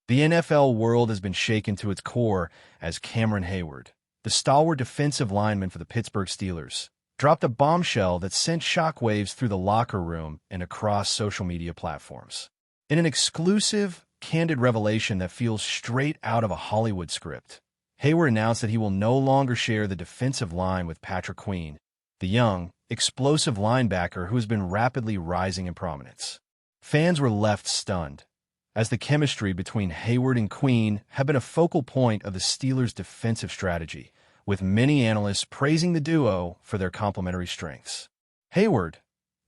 The NFL world has been shaken to its core as Cameron Heyward, the stalwart defensive lineman for the Pittsburgh Steelers, dropped a bombshell that sent shockwaves through the locker room and across social media platforms. In an exclusive, candid revelation that feels straight out of a Hollywood script, Heyward announced that he will no longer share the defensive line with Patrick Queen, the young, explosive linebacker who has been rapidly rising in prominence. Fans were left stunned, as the chemistry between Heyward and Queen had been a focal point of the Steelers' defensive strategy, with many analysts praising the duo for their complementary strengths. Heyward,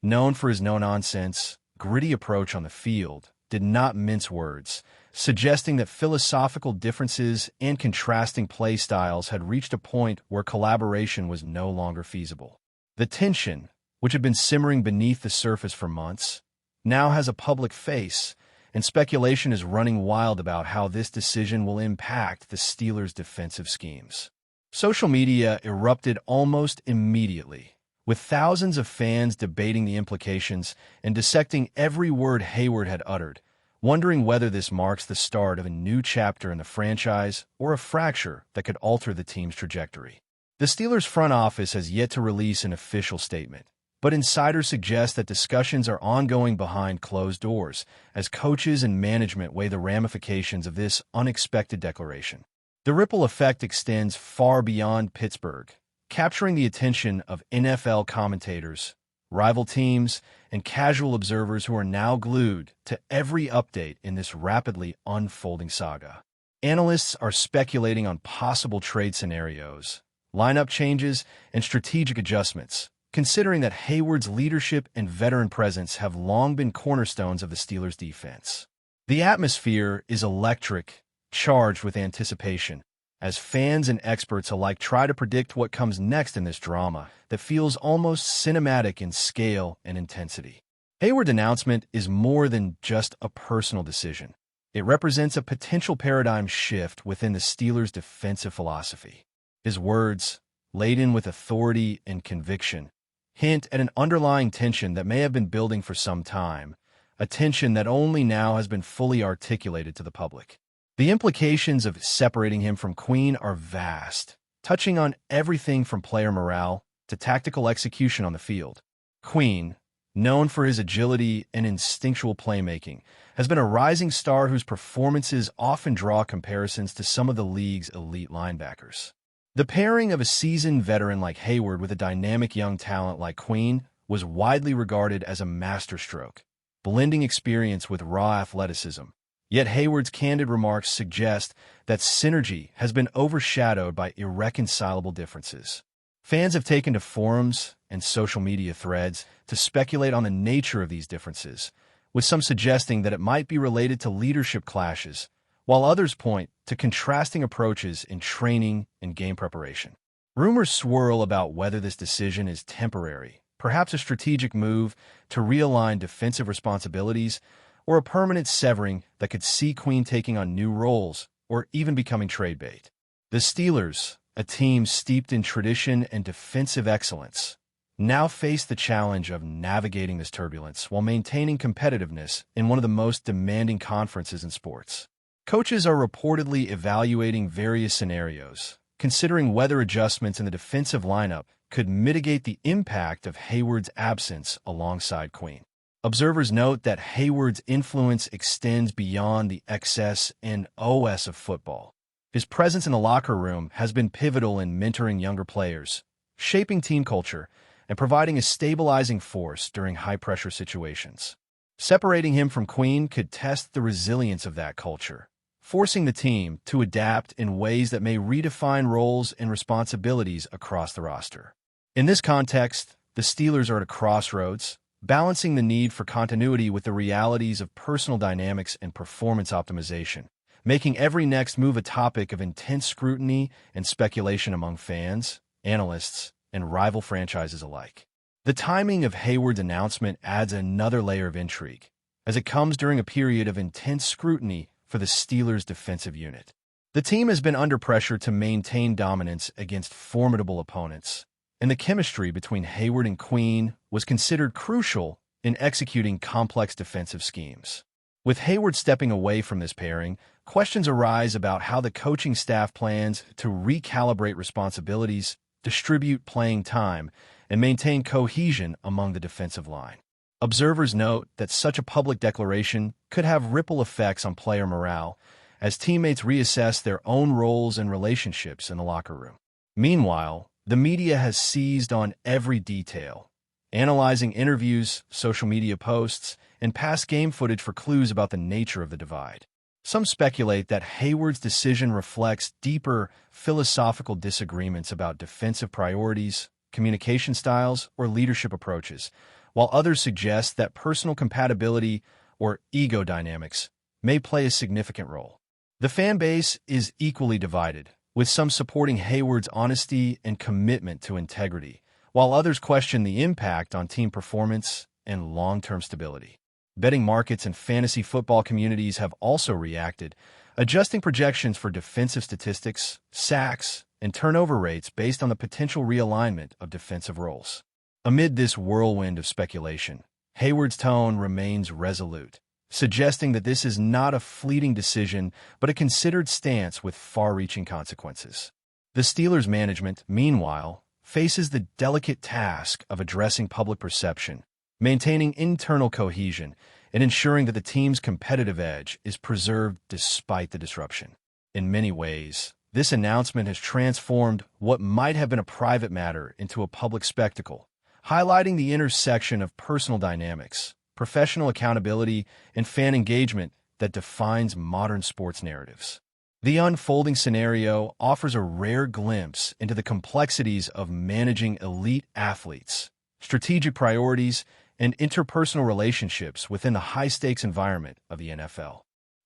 known for his no-nonsense, gritty approach on the field, did not mince words, suggesting that philosophical differences and contrasting play styles had reached a point where collaboration was no longer feasible. The tension, which had been simmering beneath the surface for months, now has a public face, and speculation is running wild about how this decision will impact the Steelers' defensive schemes. Social media erupted almost immediately, with thousands of fans debating the implications and dissecting every word Heyward had uttered, wondering whether this marks the start of a new chapter in the franchise or a fracture that could alter the team's trajectory. The Steelers' front office has yet to release an official statement, but insiders suggest that discussions are ongoing behind closed doors as coaches and management weigh the ramifications of this unexpected declaration. The ripple effect extends far beyond Pittsburgh, capturing the attention of NFL commentators, rival teams, and casual observers who are now glued to every update in this rapidly unfolding saga. Analysts are speculating on possible trade scenarios, lineup changes, and strategic adjustments, considering that Heyward's leadership and veteran presence have long been cornerstones of the Steelers' defense. The atmosphere is electric, charged with anticipation, as fans and experts alike try to predict what comes next in this drama that feels almost cinematic in scale and intensity. Heyward's announcement is more than just a personal decision. It represents a potential paradigm shift within the Steelers' defensive philosophy. His words, laden with authority and conviction, hint at an underlying tension that may have been building for some time, a tension that only now has been fully articulated to the public. The implications of separating him from Queen are vast, touching on everything from player morale to tactical execution on the field. Queen, known for his agility and instinctual playmaking, has been a rising star whose performances often draw comparisons to some of the league's elite linebackers. The pairing of a seasoned veteran like Heyward with a dynamic young talent like Queen was widely regarded as a masterstroke, blending experience with raw athleticism. Yet Heyward's candid remarks suggest that synergy has been overshadowed by irreconcilable differences. Fans have taken to forums and social media threads to speculate on the nature of these differences, with some suggesting that it might be related to leadership clashes, while others point to contrasting approaches in training and game preparation. Rumors swirl about whether this decision is temporary, perhaps a strategic move to realign defensive responsibilities, or a permanent severing that could see Queen taking on new roles or even becoming trade bait. The Steelers, a team steeped in tradition and defensive excellence, now face the challenge of navigating this turbulence while maintaining competitiveness in one of the most demanding conferences in sports. Coaches are reportedly evaluating various scenarios, considering whether adjustments in the defensive lineup could mitigate the impact of Heyward's absence alongside Queen. Observers note that Heyward's influence extends beyond the XS and OS of football. His presence in the locker room has been pivotal in mentoring younger players, shaping team culture, and providing a stabilizing force during high-pressure situations. Separating him from Queen could test the resilience of that culture, forcing the team to adapt in ways that may redefine roles and responsibilities across the roster. In this context, the Steelers are at a crossroads, balancing the need for continuity with the realities of personal dynamics and performance optimization, making every next move a topic of intense scrutiny and speculation among fans, analysts, and rival franchises alike. The timing of Heyward's announcement adds another layer of intrigue, as it comes during a period of intense scrutiny for the Steelers' defensive unit. The team has been under pressure to maintain dominance against formidable opponents, and the chemistry between Heyward and Queen was considered crucial in executing complex defensive schemes. With Hayward stepping away from this pairing, questions arise about how the coaching staff plans to recalibrate responsibilities, distribute playing time, and maintain cohesion among the defensive line. Observers note that such a public declaration could have ripple effects on player morale as teammates reassess their own roles and relationships in the locker room. Meanwhile, the media has seized on every detail, analyzing interviews, social media posts, and past game footage for clues about the nature of the divide. Some speculate that Hayward's decision reflects deeper philosophical disagreements about defensive priorities, communication styles, or leadership approaches, while others suggest that personal compatibility or ego dynamics may play a significant role. The fan base is equally divided, with some supporting Hayward's honesty and commitment to integrity, while others question the impact on team performance and long-term stability. Betting markets and fantasy football communities have also reacted, adjusting projections for defensive statistics, sacks, and turnover rates based on the potential realignment of defensive roles. Amid this whirlwind of speculation, Hayward's tone remains resolute, suggesting that this is not a fleeting decision but a considered stance with far-reaching consequences. The Steelers' management, meanwhile, faces the delicate task of addressing public perception, maintaining internal cohesion, and ensuring that the team's competitive edge is preserved despite the disruption. In many ways, this announcement has transformed what might have been a private matter into a public spectacle, highlighting the intersection of personal dynamics, professional accountability, and fan engagement that defines modern sports narratives. The unfolding scenario offers a rare glimpse into the complexities of managing elite athletes, strategic priorities, and interpersonal relationships within the high-stakes environment of the NFL.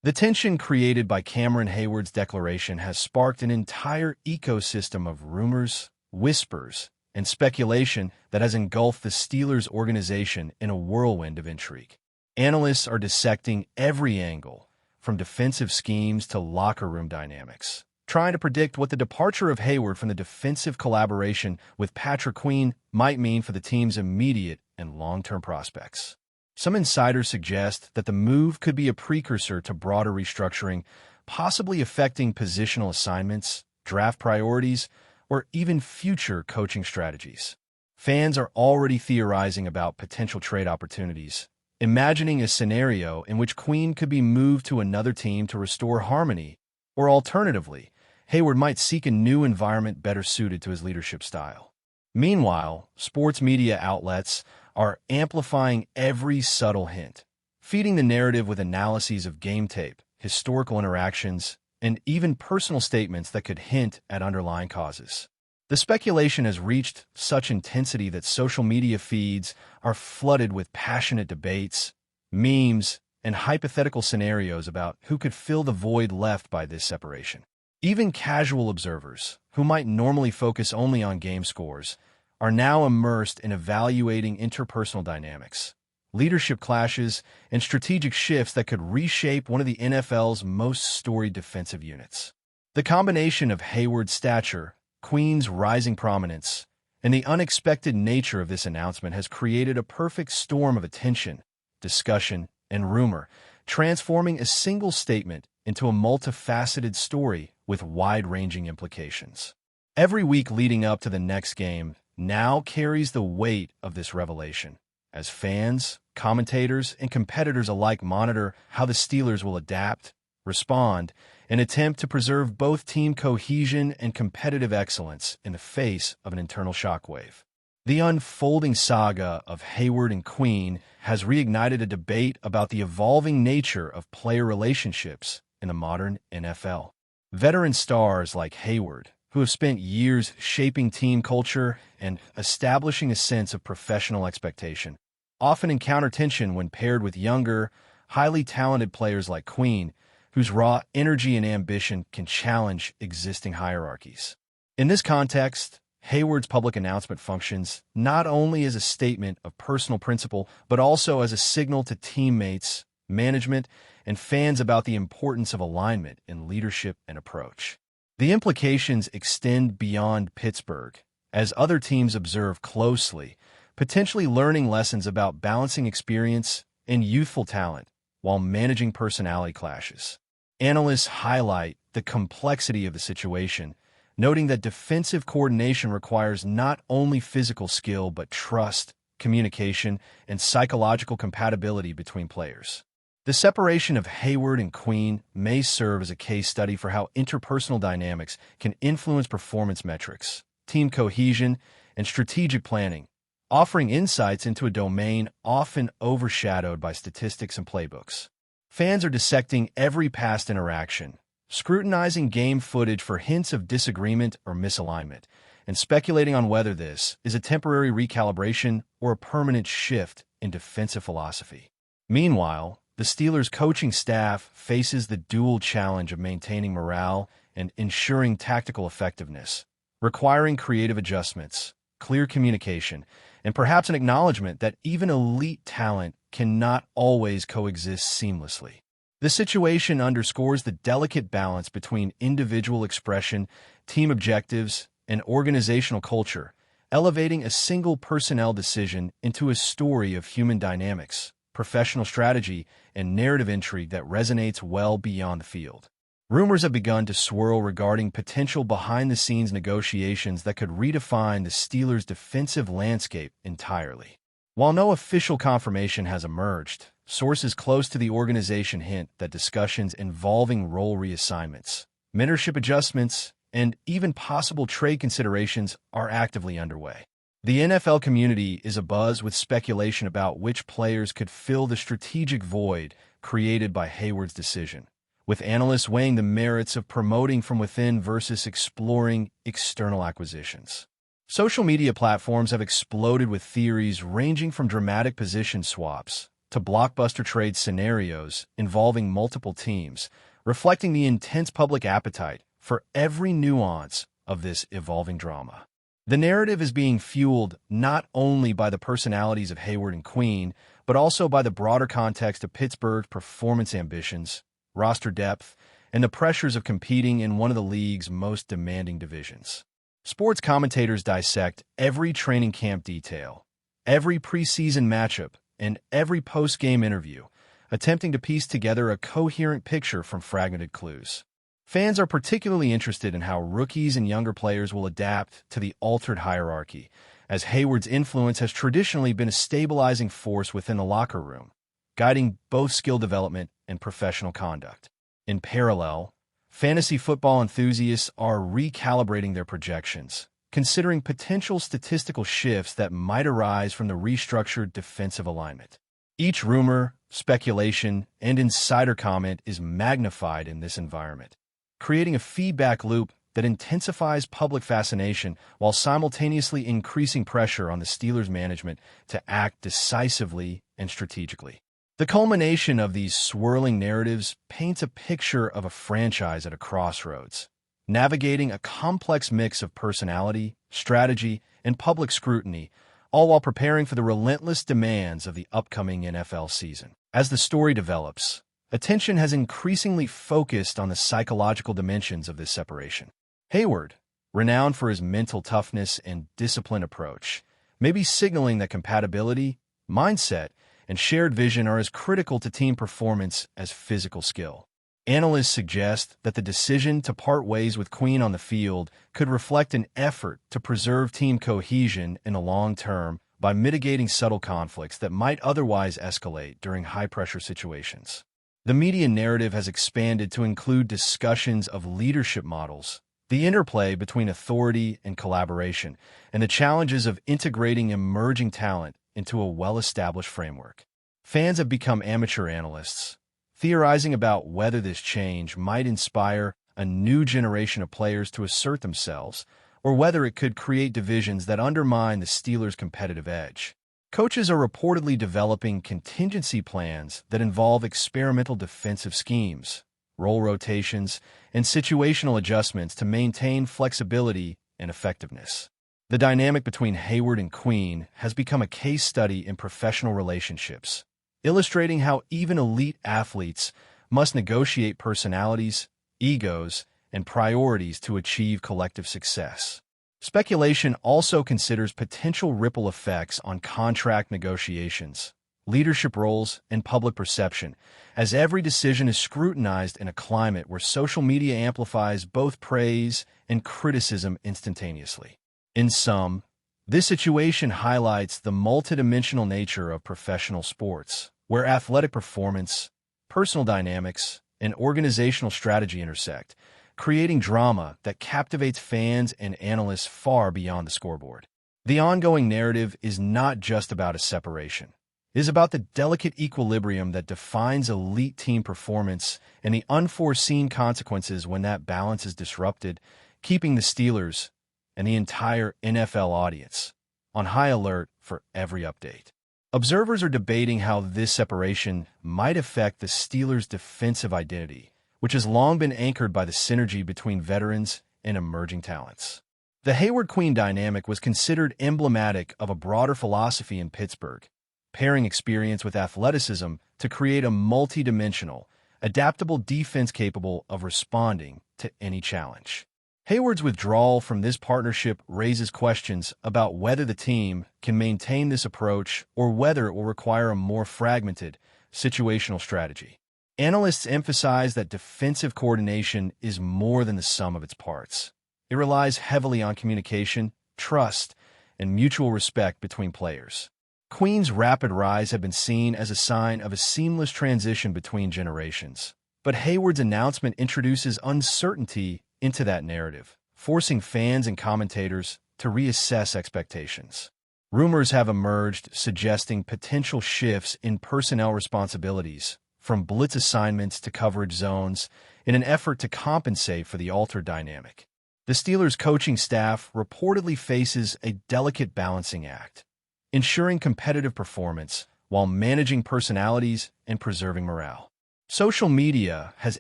The tension created by Cameron Hayward's declaration has sparked an entire ecosystem of rumors, whispers, and speculation that has engulfed the Steelers organization in a whirlwind of intrigue. Analysts are dissecting every angle, from defensive schemes to locker room dynamics, trying to predict what the departure of Hayward from the defensive collaboration with Patrick Queen might mean for the team's immediate and long-term prospects. Some insiders suggest that the move could be a precursor to broader restructuring, possibly affecting positional assignments, draft priorities, or even future coaching strategies. Fans are already theorizing about potential trade opportunities, imagining a scenario in which Queen could be moved to another team to restore harmony, or alternatively, Hayward might seek a new environment better suited to his leadership style. Meanwhile, sports media outlets are amplifying every subtle hint, feeding the narrative with analyses of game tape, historical interactions, and even personal statements that could hint at underlying causes. The speculation has reached such intensity that social media feeds are flooded with passionate debates, memes, and hypothetical scenarios about who could fill the void left by this separation. Even casual observers, who might normally focus only on game scores, are now immersed in evaluating interpersonal dynamics, leadership clashes, and strategic shifts that could reshape one of the NFL's most storied defensive units. The combination of Hayward's stature, Queen's rising prominence, and the unexpected nature of this announcement has created a perfect storm of attention, discussion, and rumor, transforming a single statement into a multifaceted story with wide-ranging implications. Every week leading up to the next game now carries the weight of this revelation, as fans, commentators, and competitors alike monitor how the Steelers will adapt, respond, and attempt to preserve both team cohesion and competitive excellence in the face of an internal shockwave. The unfolding saga of Hayward and Queen has reignited a debate about the evolving nature of player relationships in the modern NFL. Veteran stars like Hayward, who have spent years shaping team culture and establishing a sense of professional expectation, often encounter tension when paired with younger, highly talented players like Queen, whose raw energy and ambition can challenge existing hierarchies. In this context, Hayward's public announcement functions not only as a statement of personal principle, but also as a signal to teammates, management, and fans about the importance of alignment in leadership and approach. The implications extend beyond Pittsburgh, as other teams observe closely, potentially learning lessons about balancing experience and youthful talent while managing personality clashes. Analysts highlight the complexity of the situation, noting that defensive coordination requires not only physical skill but trust, communication, and psychological compatibility between players. The separation of Hayward and Queen may serve as a case study for how interpersonal dynamics can influence performance metrics, team cohesion, and strategic planning, offering insights into a domain often overshadowed by statistics and playbooks. Fans are dissecting every past interaction, scrutinizing game footage for hints of disagreement or misalignment, and speculating on whether this is a temporary recalibration or a permanent shift in defensive philosophy. Meanwhile, the Steelers' coaching staff faces the dual challenge of maintaining morale and ensuring tactical effectiveness, requiring creative adjustments, clear communication, and perhaps an acknowledgement that even elite talent cannot always coexist seamlessly. The situation underscores the delicate balance between individual expression, team objectives, and organizational culture, elevating a single personnel decision into a story of human dynamics, professional strategy, and narrative intrigue that resonates well beyond the field. Rumors have begun to swirl regarding potential behind-the-scenes negotiations that could redefine the Steelers' defensive landscape entirely. While no official confirmation has emerged, sources close to the organization hint that discussions involving role reassignments, mentorship adjustments, and even possible trade considerations are actively underway. The NFL community is abuzz with speculation about which players could fill the strategic void created by Hayward's decision, with analysts weighing the merits of promoting from within versus exploring external acquisitions. Social media platforms have exploded with theories ranging from dramatic position swaps to blockbuster trade scenarios involving multiple teams, reflecting the intense public appetite for every nuance of this evolving drama. The narrative is being fueled not only by the personalities of Hayward and Queen, but also by the broader context of Pittsburgh's performance ambitions, roster depth, and the pressures of competing in one of the league's most demanding divisions. Sports commentators dissect every training camp detail, every preseason matchup, and every post-game interview, attempting to piece together a coherent picture from fragmented clues. Fans are particularly interested in how rookies and younger players will adapt to the altered hierarchy, as Hayward's influence has traditionally been a stabilizing force within the locker room, guiding both skill development and professional conduct. In parallel, fantasy football enthusiasts are recalibrating their projections, considering potential statistical shifts that might arise from the restructured defensive alignment. Each rumor, speculation, and insider comment is magnified in this environment, creating a feedback loop that intensifies public fascination while simultaneously increasing pressure on the Steelers' management to act decisively and strategically. The culmination of these swirling narratives paints a picture of a franchise at a crossroads, navigating a complex mix of personality, strategy, and public scrutiny, all while preparing for the relentless demands of the upcoming NFL season. As the story develops, attention has increasingly focused on the psychological dimensions of this separation. Hayward, renowned for his mental toughness and disciplined approach, may be signaling that compatibility, mindset, and shared vision are as critical to team performance as physical skill. Analysts suggest that the decision to part ways with Queen on the field could reflect an effort to preserve team cohesion in the long term by mitigating subtle conflicts that might otherwise escalate during high-pressure situations. The media narrative has expanded to include discussions of leadership models, the interplay between authority and collaboration, and the challenges of integrating emerging talent into a well-established framework. Fans have become amateur analysts, theorizing about whether this change might inspire a new generation of players to assert themselves, or whether it could create divisions that undermine the Steelers' competitive edge. Coaches are reportedly developing contingency plans that involve experimental defensive schemes, role rotations, and situational adjustments to maintain flexibility and effectiveness. The dynamic between Hayward and Queen has become a case study in professional relationships, illustrating how even elite athletes must negotiate personalities, egos, and priorities to achieve collective success. Speculation also considers potential ripple effects on contract negotiations, leadership roles, and public perception, as every decision is scrutinized in a climate where social media amplifies both praise and criticism instantaneously. In sum, this situation highlights the multidimensional nature of professional sports, where athletic performance, personal dynamics, and organizational strategy intersect, creating drama that captivates fans and analysts far beyond the scoreboard. The ongoing narrative is not just about a separation. It is about the delicate equilibrium that defines elite team performance and the unforeseen consequences when that balance is disrupted, keeping the Steelers and the entire NFL audience on high alert for every update. Observers are debating how this separation might affect the Steelers' defensive identity, which has long been anchored by the synergy between veterans and emerging talents. The Hayward-Queen dynamic was considered emblematic of a broader philosophy in Pittsburgh, pairing experience with athleticism to create a multi-dimensional, adaptable defense capable of responding to any challenge. Hayward's withdrawal from this partnership raises questions about whether the team can maintain this approach or whether it will require a more fragmented, situational strategy. Analysts emphasize that defensive coordination is more than the sum of its parts. It relies heavily on communication, trust, and mutual respect between players. Queen's rapid rise had been seen as a sign of a seamless transition between generations, but Hayward's announcement introduces uncertainty into that narrative, forcing fans and commentators to reassess expectations. Rumors have emerged suggesting potential shifts in personnel responsibilities, from blitz assignments to coverage zones, in an effort to compensate for the altered dynamic. The Steelers' coaching staff reportedly faces a delicate balancing act, ensuring competitive performance while managing personalities and preserving morale. Social media has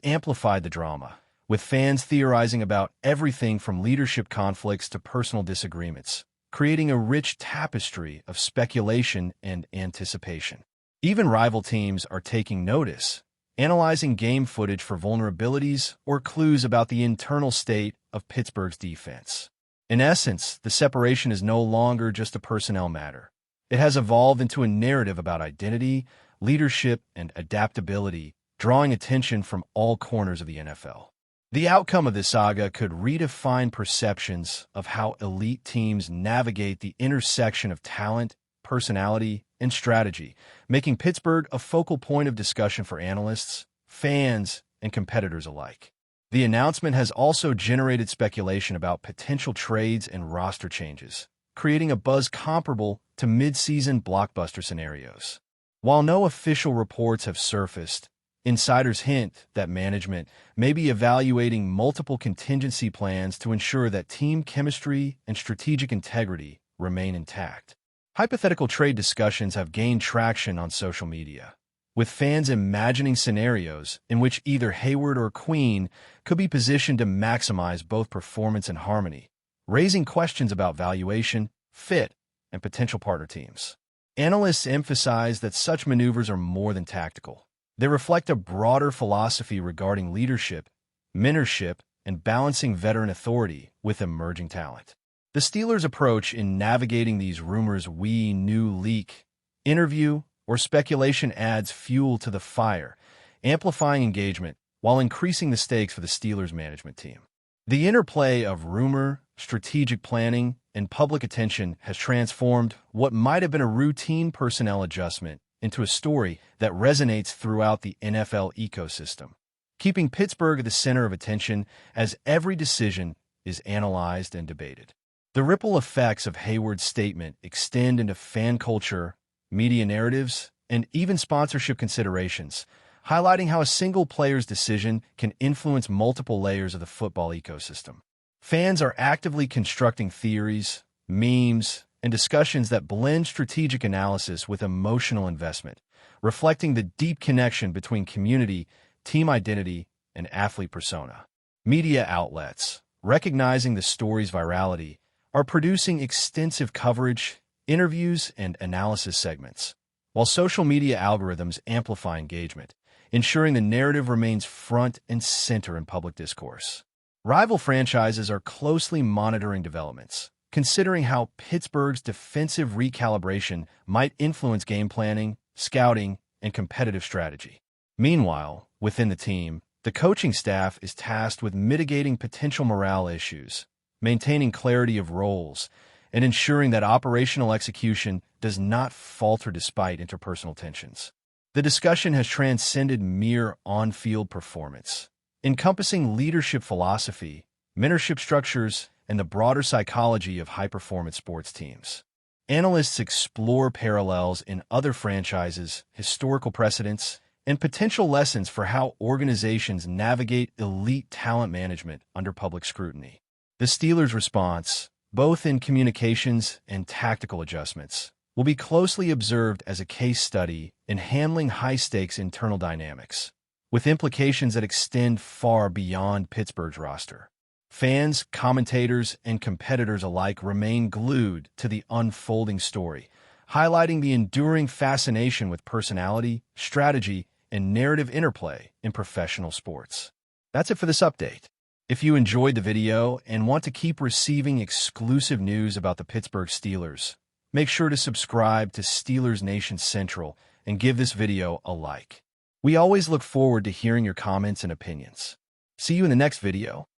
amplified the drama, with fans theorizing about everything from leadership conflicts to personal disagreements, creating a rich tapestry of speculation and anticipation. Even rival teams are taking notice, analyzing game footage for vulnerabilities or clues about the internal state of Pittsburgh's defense. In essence, the separation is no longer just a personnel matter. It has evolved into a narrative about identity, leadership, and adaptability, drawing attention from all corners of the NFL. The outcome of this saga could redefine perceptions of how elite teams navigate the intersection of talent, personality, and strategy, making Pittsburgh a focal point of discussion for analysts, fans, and competitors alike. The announcement has also generated speculation about potential trades and roster changes, creating a buzz comparable to mid-season blockbuster scenarios. While no official reports have surfaced, insiders hint that management may be evaluating multiple contingency plans to ensure that team chemistry and strategic integrity remain intact. Hypothetical trade discussions have gained traction on social media, with fans imagining scenarios in which either Hayward or Queen could be positioned to maximize both performance and harmony, raising questions about valuation, fit, and potential partner teams. Analysts emphasize that such maneuvers are more than tactical. They reflect a broader philosophy regarding leadership, mentorship, and balancing veteran authority with emerging talent. The Steelers' approach in navigating these rumors leak, interview, or speculation adds fuel to the fire, amplifying engagement while increasing the stakes for the Steelers' management team. The interplay of rumor, strategic planning, and public attention has transformed what might have been a routine personnel adjustment into a story that resonates throughout the NFL ecosystem, keeping Pittsburgh at the center of attention as every decision is analyzed and debated. The ripple effects of Hayward's statement extend into fan culture, media narratives, and even sponsorship considerations, highlighting how a single player's decision can influence multiple layers of the football ecosystem. Fans are actively constructing theories, memes, and discussions that blend strategic analysis with emotional investment, reflecting the deep connection between community, team identity, and athlete persona. Media outlets, recognizing the story's virality, are producing extensive coverage, interviews, and analysis segments, while social media algorithms amplify engagement, ensuring the narrative remains front and center in public discourse. Rival franchises are closely monitoring developments, considering how Pittsburgh's defensive recalibration might influence game planning scouting, and competitive strategy. Meanwhile, within the team, the coaching staff is tasked with mitigating potential morale issues, maintaining clarity of roles, and ensuring that operational execution does not falter despite interpersonal tensions. The discussion has transcended mere on-field performance, encompassing leadership philosophy, mentorship structures, and the broader psychology of high-performance sports teams. Analysts explore parallels in other franchises, historical precedents, and potential lessons for how organizations navigate elite talent management under public scrutiny. The Steelers' response, both in communications and tactical adjustments, will be closely observed as a case study in handling high-stakes internal dynamics, with implications that extend far beyond Pittsburgh's roster. Fans, commentators, and competitors alike remain glued to the unfolding story, highlighting the enduring fascination with personality, strategy, and narrative interplay in professional sports. That's it for this update. If you enjoyed the video and want to keep receiving exclusive news about the Pittsburgh Steelers, make sure to subscribe to Steelers Nation Central and give this video a like. We always look forward to hearing your comments and opinions. See you in the next video.